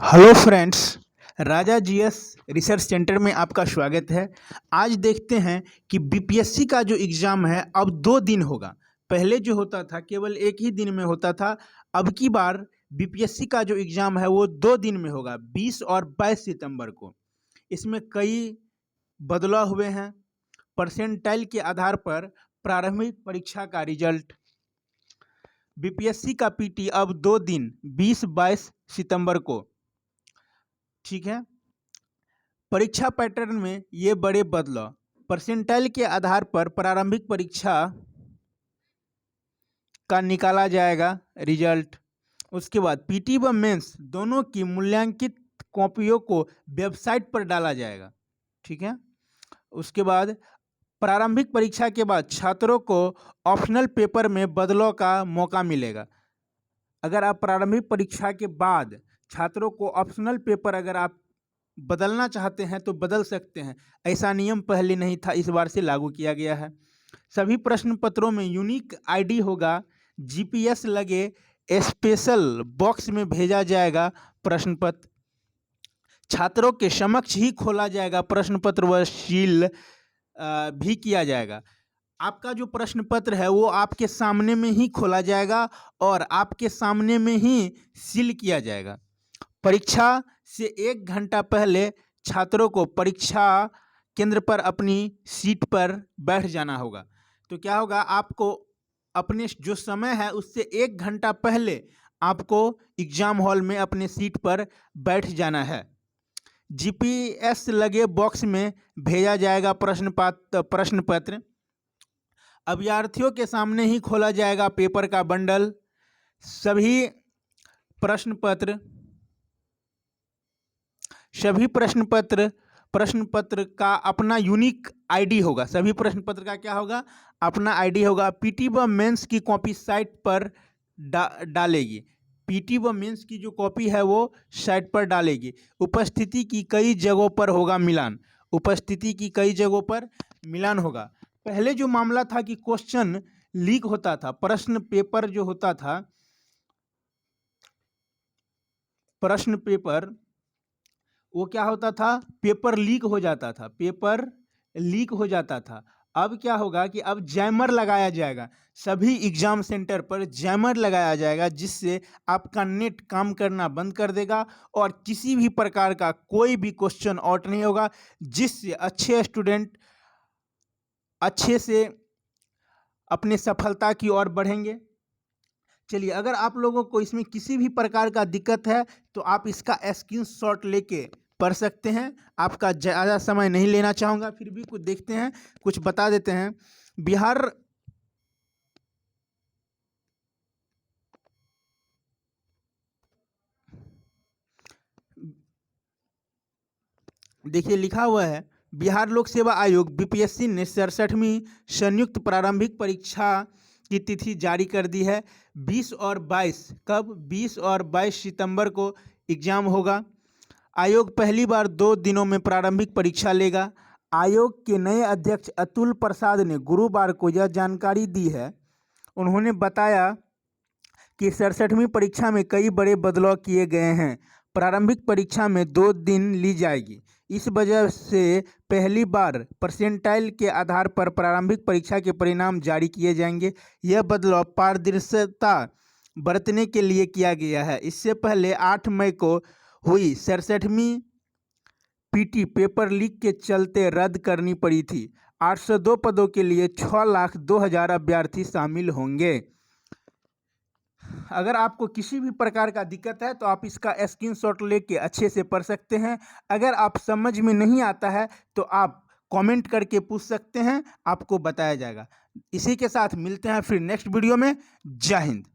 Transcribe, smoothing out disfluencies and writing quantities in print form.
Hello friends, राजा GS research centre में आपका स्वागत है। आज देखते हैं कि बीपीएससी का जो एग्ज़ाम है अब 2 दिन होगा। पहले जो होता था केवल एक ही दिन में होता था। अब की बार बीपीएससी का जो एग्ज़ाम है वो 2 दिन में होगा, 20 और 22 सितंबर को। इसमें कई बदलाव हुए हैं। परसेंटाइल के आधार पर प्रारंभिक परीक्षा का रिजल्ट, बीपीएससी का पीटी अब 2 दिन 20-22 सितंबर को। ठीक है। परीक्षा पैटर्न में ये बड़े बदलाव, परसेंटाइल के आधार पर प्रारंभिक परीक्षा का निकाला जाएगा रिजल्ट। उसके बाद पीटी व मेंस दोनों की मूल्यांकित कॉपियों को वेबसाइट पर डाला जाएगा। ठीक है। उसके बाद प्रारंभिक परीक्षा के बाद छात्रों को ऑप्शनल पेपर में बदलाव का मौका मिलेगा। अगर आप प्रारंभिक परीक्षा के बाद छात्रों को ऑप्शनल पेपर अगर आप बदलना चाहते हैं तो बदल सकते हैं। ऐसा नियम पहले नहीं था, इस बार से लागू किया गया है। सभी प्रश्न पत्रों में यूनिक आईडी होगा। जीपीएस लगे स्पेशल बॉक्स में भेजा जाएगा प्रश्न पत्र। छात्रों के समक्ष ही खोला जाएगा प्रश्न पत्र व सील भी किया जाएगा। आपका जो प्रश्न पत्र है वो आपके सामने में ही खोला जाएगा और आपके सामने में ही सील किया जाएगा। परीक्षा से 1 घंटा पहले छात्रों को परीक्षा केंद्र पर अपनी सीट पर बैठ जाना होगा। तो क्या होगा, आपको अपने जो समय है उससे 1 घंटा पहले आपको एग्जाम हॉल में अपने सीट पर बैठ जाना है। जीपीएस लगे बॉक्स में भेजा जाएगा प्रश्न पत्र। अभ्यर्थियों के सामने ही खोला जाएगा पेपर का बंडल। सभी प्रश्न पत्र का अपना यूनिक आईडी होगा। सभी प्रश्न पत्र का क्या होगा, अपना आईडी होगा। पीटी व मेंस की कॉपी साइट पर डालेगी। पीटी व मेंस की जो कॉपी है वो साइट पर डालेगी। उपस्थिति की कई जगहों पर होगा मिलान। उपस्थिति की कई जगहों पर मिलान होगा। पहले जो मामला था कि क्वेश्चन लीक होता था, प्रश्न पेपर जो होता था, प्रश्न पेपर वो क्या होता था, पेपर लीक हो जाता था। पेपर लीक हो जाता था। अब क्या होगा कि अब जैमर लगाया जाएगा। सभी एग्जाम सेंटर पर जैमर लगाया जाएगा, जिससे आपका नेट काम करना बंद कर देगा और किसी भी प्रकार का कोई भी क्वेश्चन आउट नहीं होगा, जिससे अच्छे स्टूडेंट अच्छे से अपने सफलता की ओर बढ़ेंगे। चलिए, अगर आप लोगों को इसमें किसी भी प्रकार का दिक्कत है तो आप इसका स्क्रीनशॉट लेके पढ़ सकते हैं। आपका ज़्यादा समय नहीं लेना चाहूँगा, फिर भी कुछ देखते हैं, कुछ बता देते हैं। बिहार देखिए लिखा हुआ है, बिहार लोक सेवा आयोग बीपीएससी ने 67वीं संयुक्त प्रारंभिक परीक्षा की तिथि जारी कर दी है। 20 और 22 कब 20 और 22 सितंबर को एग्जाम होगा। आयोग पहली बार 2 दिनों में प्रारंभिक परीक्षा लेगा। आयोग के नए अध्यक्ष अतुल प्रसाद ने गुरुवार को यह जानकारी दी है। उन्होंने बताया कि 67वीं परीक्षा में कई बड़े बदलाव किए गए हैं। प्रारंभिक परीक्षा में 2 दिन ली जाएगी। इस वजह से पहली बार परसेंटाइल के आधार पर प्रारंभिक परीक्षा के परिणाम जारी किए जाएंगे। यह बदलाव पारदर्शिता बरतने के लिए किया गया है। इससे पहले 8 मई को हुई 67वीं पीटी पेपर लीक के चलते रद्द करनी पड़ी थी। 802 पदों के लिए 6,02,000 अभ्यर्थी शामिल होंगे। अगर आपको किसी भी प्रकार का दिक्कत है तो आप इसका स्क्रीनशॉट लेके अच्छे से पढ़ सकते हैं। अगर आप समझ में नहीं आता है तो आप कमेंट करके पूछ सकते हैं, आपको बताया जाएगा। इसी के साथ मिलते हैं फिर नेक्स्ट वीडियो में। जय हिंद।